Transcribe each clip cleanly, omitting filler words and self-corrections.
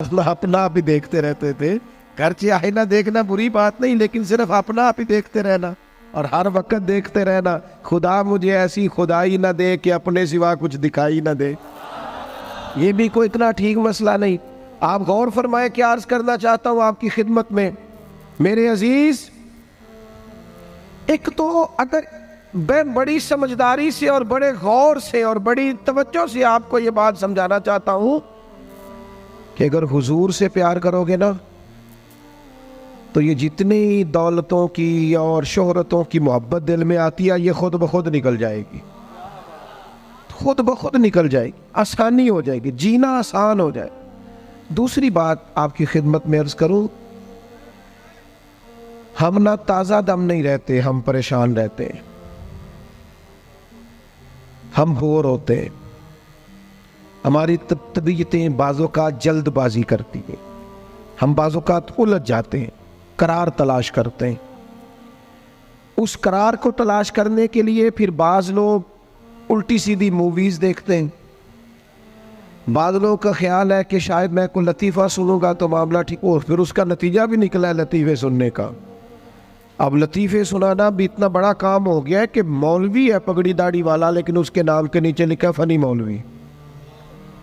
अपना आप ही देखते रहते थे। घर से आईना देखना बुरी बात नहीं, लेकिन सिर्फ अपना आप ही देखते रहना और हर वक्त देखते रहना, खुदा मुझे ऐसी खुदाई ना दे कि अपने सिवा कुछ दिखाई ना दे। ये भी कोई इतना ठीक मसला नहीं। आप गौर फरमाए, क्या अर्ज करना चाहता हूं आपकी खिदमत में मेरे अजीज। एक तो अगर मैं बड़ी समझदारी से और बड़े गौर से और बड़ी तवज्जो से आपको ये बात समझाना चाहता हूं कि अगर हुजूर से प्यार करोगे ना, तो ये जितनी दौलतों की और शोहरतों की मोहब्बत दिल में आती है, ये खुद ब खुद निकल जाएगी, खुद ब खुद निकल जाएगी, आसानी हो जाएगी, जीना आसान हो जाए। दूसरी बात आपकी खिदमत में अर्ज करूं, हम ना ताज़ा दम नहीं रहते, हम परेशान रहते हैं, हम बोर होते हैं, हमारी तबीयतें बाज़ोकात जल्दबाजी करती हैं, हम बाज़ोकात उलझ जाते हैं, करार तलाश करते हैं। उस करार को तलाश करने के लिए फिर बाज़ लोग उल्टी सीधी मूवीज़ देखते हैं। बाज़ लोगों का ख्याल है कि शायद मैं कोई लतीफ़ा सुनूंगा तो मामला ठीक हो, फिर उसका नतीजा भी निकला है लतीफ़े सुनने का। अब लतीफ़े सुनाना भी इतना बड़ा काम हो गया है कि मौलवी है पगड़ी दाढ़ी वाला, लेकिन उसके नाम के नीचे लिखा है फ़नी मौलवी।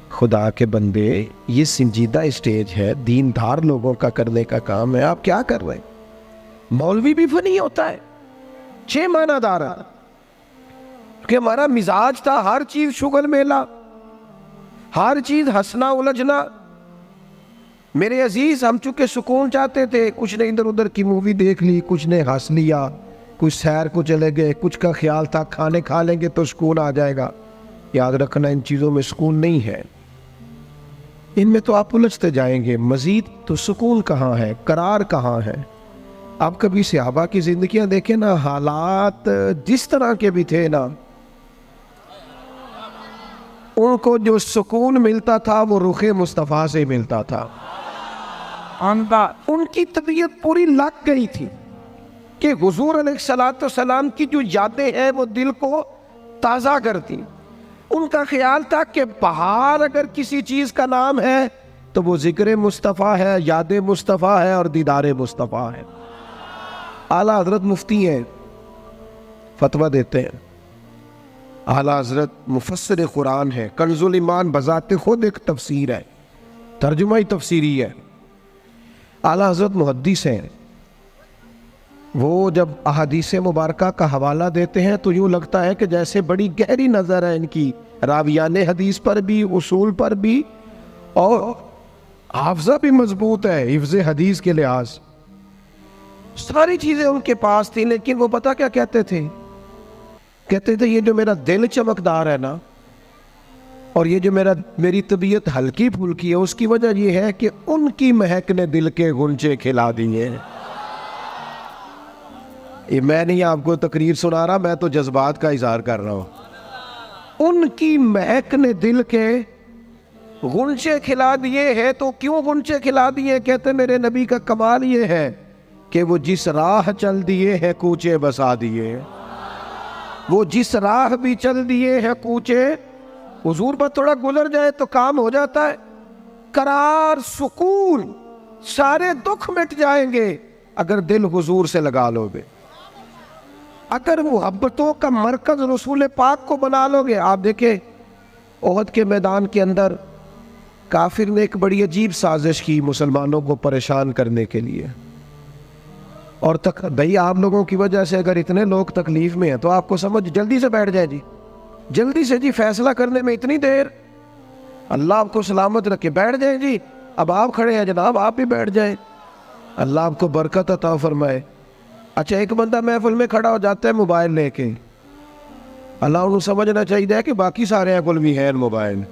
खुदा के बंदे, ये संजीदा स्टेज है, दीनदार लोगों का करने का काम है, आप क्या कर रहे हैं? मौलवी भी फनी होता है, 6 मानादार है कि हमारा मिजाज था हर चीज शुगल मेला, हर चीज हंसना उलझना। मेरे अजीज, हम चूंकि सुकून चाहते थे, कुछ ने इधर उधर की मूवी देख ली, कुछ ने हंस लिया, कुछ सैर को चले गए, कुछ का ख्याल था खाने खा लेंगे तो सुकून आ जाएगा। याद रखना, इन चीज़ों में सुकून नहीं है, इनमें तो आप उलझते जाएंगे। मजीद तो सुकून कहाँ है, करार कहाँ है? आप कभी सहाबा की जिंदगियां देखें ना, हालात जिस तरह के भी थे ना, उनको जो सुकून मिलता था वो रुखे मुस्तफ़ा से मिलता था। उनकी तबीयत पूरी लग गई थी कि हुजूर अलैहिस्सलाम की जो यादें हैं वो दिल को ताज़ा करती। उनका ख्याल था कि बाहर अगर किसी चीज़ का नाम है तो वो जिक्र मुस्तफ़ा है, याद मुस्तफ़ा है और दीदार मुस्तफ़ा है। आला हजरत मुफ्ती हैं, फतवा देते हैं। आला हजरत मुफस्सिर कुरान है, कंजुल ईमान बजाते खुद एक तफसीर है, तर्जुमा ही तफसीरी है। आला हजरत मुहद्दिस हैं, वो जब अहादीस मुबारका का हवाला देते हैं तो यूँ लगता है कि जैसे बड़ी गहरी नज़र है इनकी, रावियाने हदीस पर भी, उसूल पर भी, और हाफजा भी मजबूत है हिफ्ज़े हदीस के लिहाज। सारी चीज़ें उनके पास थी, लेकिन वो पता क्या कहते थे? कहते थे ये जो मेरा दिल चमकदार है ना, और ये जो मेरी तबीयत हल्की फुल्की है, उसकी वजह ये है कि उनकी महक ने दिल के गुंचे खिला दिए। ये मैं नहीं आपको तकरीर सुना रहा, मैं तो जज्बात का इजहार कर रहा हूं। उनकी महक ने दिल के गुंचे खिला दिए हैं। तो क्यों गुंचे खिला दिए? कहते मेरे नबी का कमाल ये है कि वो जिस राह चल दिए हैं कूचे बसा दिए। वो जिस राह भी चल दिए हैं कूचे, हुजूर पर थोड़ा गुजर जाए तो काम हो जाता है। करार, सुकून, सारे दुख मिट जाएंगे अगर दिल हुजूर से लगा लोगे। अगर मुहब्बतों का मरकज रसूल पाक को बना लोगे। आप देखें ओहद के मैदान के अंदर काफिर ने एक बड़ी अजीब साजिश की मुसलमानों को परेशान करने के लिए। और तक भाई आप लोगों की वजह से अगर इतने लोग तकलीफ में हैं तो आपको समझ जल्दी से बैठ जाए जी, जल्दी से जी, फैसला करने में इतनी देर, अल्लाह आपको सलामत रखे, बैठ जाए जी। अब आप खड़े हैं जनाब, आप भी बैठ जाए, अल्लाह आपको बरकत अता फरमाए। अच्छा, एक बंदा महफिल में खड़ा हो जाता है मोबाइल लेके, अल्लाह उन्हें समझना चाहिए कि बाकी सारे कुल भी है मोबाइल।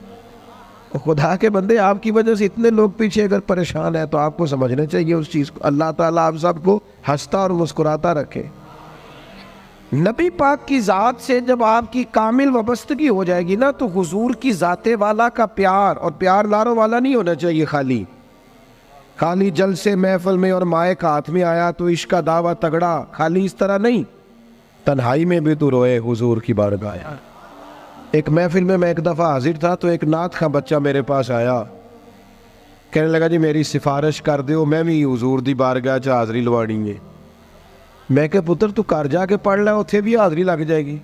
खुदा के बंदे, आपकी वजह से इतने लोग पीछे अगर परेशान है तो आपको समझना चाहिए उस चीज़ को। अल्लाह ताला आप सबको हंसता और मुस्कुराता रखे। नबी पाक की ज़ात से जब आपकी कामिल वाबस्तगी हो जाएगी ना, तो हुजूर की ज़ाते वाला का प्यार, और प्यार लारों वाला नहीं होना चाहिए, खाली जल से महफिल में और माए का हाथ में आया तो इश्क का दावा तगड़ा, खाली इस तरह नहीं। तन्हाई में भी तो रोए हुजूर की बारगाह। एक महफिल में मैं एक दफ़ा हाजिर था तो एक नात का बच्चा मेरे पास आया, कहने लगा जी मेरी सिफारिश कर दो, मैं भी हजूर दी बारगाह च हाज़री लवानी है। मैं क्या पुत्र तू घर जाके पढ़ लै, उत्थे भी हाज़री लग जाएगी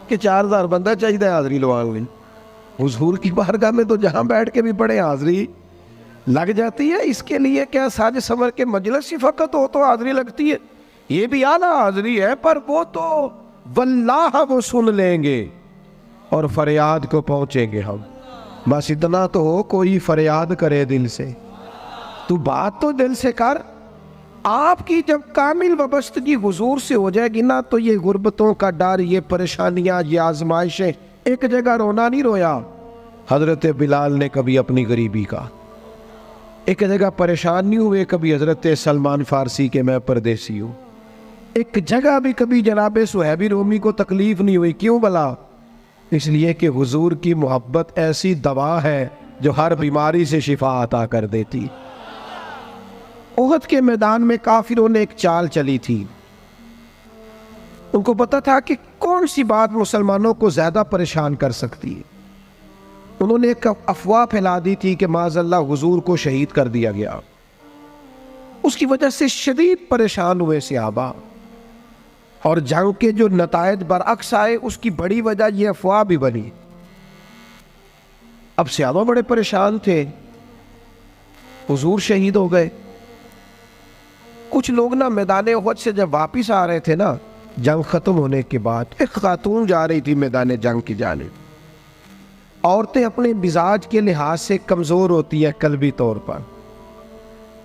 कि 4000 बंदा चाहिए हाज़री लवाने लई। हुजूर की बारगाह में तो जहाँ बैठ के भी पढ़े हाज़री लग जाती है। इसके लिए क्या साज संवर के मजलिस ही फ़कत हो तो हाज़री लगती है? ये भी आला हाज़री है, पर वो तो वल्लाह वो सुन लेंगे और फरियाद को पहुँचेंगे हम। बस इतना तो हो, कोई फरियाद करे दिल से, तू बात तो दिल से कर। आपकी जब कामिल वाबस्तगी हुजूर से हो जाएगी ना, तो ये गुर्बतों का डर, ये परेशानियाँ, ये आजमाइशें, एक जगह रोना नहीं रोया हज़रत बिलाल ने कभी अपनी गरीबी का, एक जगह परेशान नहीं हुए कभी हज़रत सलमान फ़ारसी के मैं परदेसी हूँ, एक जगह भी कभी जनाब सुहैबी रोमी को तकलीफ़ नहीं हुई। क्यों भला? इसलिए कि हुजूर की मोहब्बत ऐसी दवा है जो हर बीमारी से शिफा अता कर देती। ओहद के मैदान में काफिरों ने एक चाल चली थी। उनको पता था कि कौन सी बात मुसलमानों को ज्यादा परेशान कर सकती है। उन्होंने एक अफवाह फैला दी थी कि माज़अल्लाह हुजूर को शहीद कर दिया गया। उसकी वजह से शदीद परेशान हुए सहाबा, और जंग के जो नतायज बरअक्स आए उसकी बड़ी वजह यह अफवाह भी बनी। अब सहाबा बड़े परेशान थे, हुजूर शहीद हो गए। कुछ लोग ना मैदान उहद से जब वापिस आ रहे थे ना, जंग खत्म होने के बाद, एक खातून जा रही थी मैदान जंग की जानिब। औरतें अपने मिजाज के लिहाज से कमज़ोर होती हैं कल्बी तौर पर,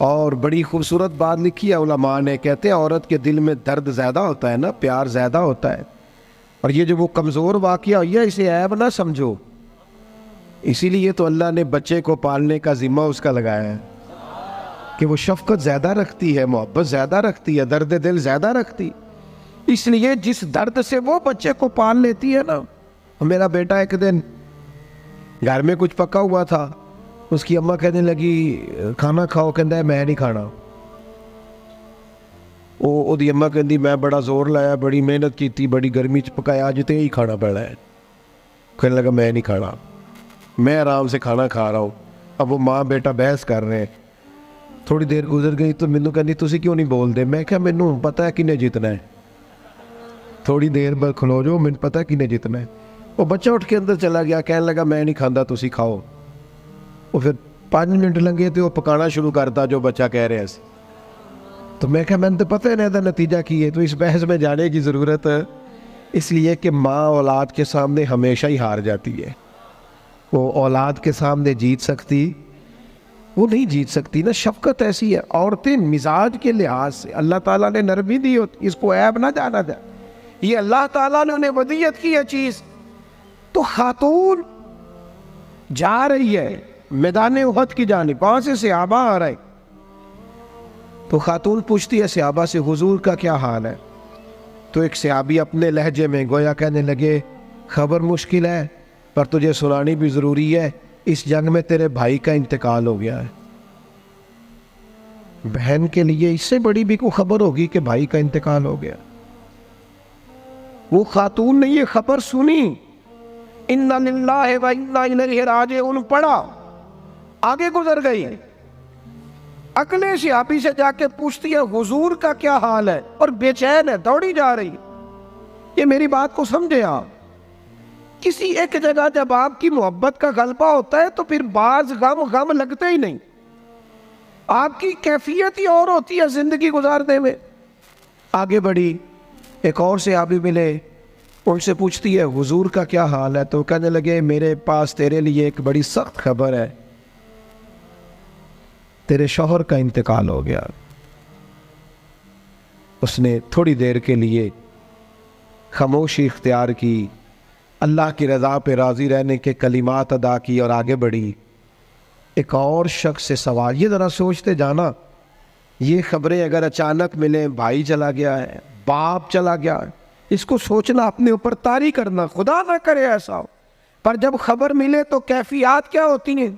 और बड़ी खूबसूरत बात लिखी है उलमा ने, कहते हैं औरत के दिल में दर्द ज़्यादा होता है ना, प्यार ज़्यादा होता है, और ये जो वो कमज़ोर वाक़या हुई है इसे ऐब ना समझो। इसीलिए तो अल्लाह ने बच्चे को पालने का ज़िम्मा उसका लगाया है कि वो शफ़क़त ज़्यादा रखती है, मोहब्बत ज़्यादा रखती है, दर्द दिल ज़्यादा रखती। इसलिए जिस दर्द से वो बच्चे को पाल लेती है ना। मेरा बेटा एक दिन घर में कुछ पका हुआ था, उसकी अम्मा कहने लगी खाना खाओ, कहता है मैं नहीं खाना। ओदी अम्मा कहती मैं बड़ा जोर लाया, बड़ी मेहनत की थी, बड़ी गर्मी च पकाया, अज तो यही खाना पैना है। कहने लगा मैं नहीं खाना, मैं आराम से खाना खा रहा हूँ। अब वो माँ बेटा बहस कर रहे हैं। थोड़ी देर गुजर गई तो मैनू कहती तुसी क्यों नहीं बोलते? मैं क्या मैनू पता है किन्ने जितना है, थोड़ी देर बाद खलो जाओ, मैनू पता है किन्ने जितना है। वो बच्चा उठ के अंदर चला गया, कहने लगा मैं नहीं खाता, तुसी खाओ। वो फिर 5 मिनट लगे तो वो पकाना शुरू करता जो बच्चा कह रहे हैं। तो मैं क्या मैंने तो पता है ना नतीजा की है, तो इस बहस में जाने की ज़रूरत है। इसलिए कि माँ औलाद के सामने हमेशा ही हार जाती है। वो औलाद के सामने जीत सकती, वो नहीं जीत सकती ना। शफकत ऐसी है। औरतें मिजाज के लिहाज से अल्लाह ताला ने नरमी दी होती, इसको ऐब ना जाना जाए, ये अल्लाह ताला ने उन्हें वदियत की है चीज़। तो खातून जा रही है मैदान उहद की जानिब, वहां से सहाबा आ रहे। तो खातून पूछती है सहाबा से हुजूर का क्या हाल है? तो एक सहाबी अपने लहजे में गोया कहने लगे खबर मुश्किल है, पर तुझे सुनानी भी ज़रूरी है। इस जंग में तेरे भाई का इंतकाल हो गया है। बहन के लिए इससे बड़ी भी कोई खबर होगी कि भाई का इंतकाल हो गया? वो खातून ने ये खबर सुनी, इन्ना लिल्लाहि व इन्ना इलैहि राजिऊन पढ़ा, आगे गुजर गई। अगले सहाबी से जाके पूछती है हुजूर का क्या हाल है, और बेचैन है, दौड़ी जा रही। ये मेरी बात को समझे आप। किसी एक जगह जब आपकी मोहब्बत का गलबा होता है तो फिर बाज गम लगते ही नहीं। आपकी कैफियत ही और होती है जिंदगी गुजारने में। आगे बढ़ी, एक और सहाबी मिले, उनसे पूछती है हुजूर का क्या हाल है? तो कहने लगे मेरे पास तेरे लिए एक बड़ी सख्त खबर है, तेरे शौहर का इंतकाल हो गया। उसने थोड़ी देर के लिए खामोशी इख्तियार की, अल्लाह की रज़ा पे राज़ी रहने के कलिमात अदा की और आगे बढ़ी। एक और शख्स से सवाल, ये ज़रा सोचते जाना, ये खबरें अगर अचानक मिले, भाई चला गया है, बाप चला गया है, इसको सोचना, अपने ऊपर तारी करना, खुदा ना करे ऐसा हो। पर जब खबर मिले तो कैफियत क्या होती है।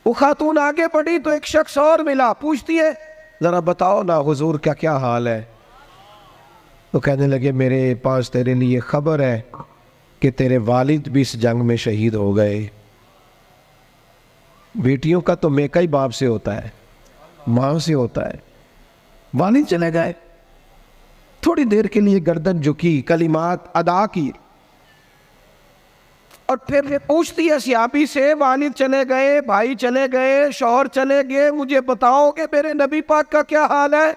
वो खातून आगे बढ़ी तो एक शख्स और मिला, पूछती है ज़रा बताओ ना हुजूर का क्या हाल है? तो कहने लगे मेरे पास तेरे लिए खबर है कि तेरे वालिद भी इस जंग में शहीद हो गए। बेटियों का तो मेका ही बाप से होता है, माँ से होता है। वालिद चले गए, थोड़ी देर के लिए गर्दन झुकी, कलिमात अदा की, और फिर पूछती है सियाबी से, वालिद चले गए, भाई चले गए, शौहर चले गए, मुझे बताओ कि मेरे नबी पाक का क्या हाल है।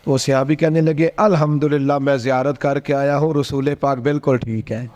तो सियाबी कहने लगे, अल्हम्दुलिल्लाह मैं ज़ियारत करके आया हूँ, रसूल पाक बिल्कुल ठीक है।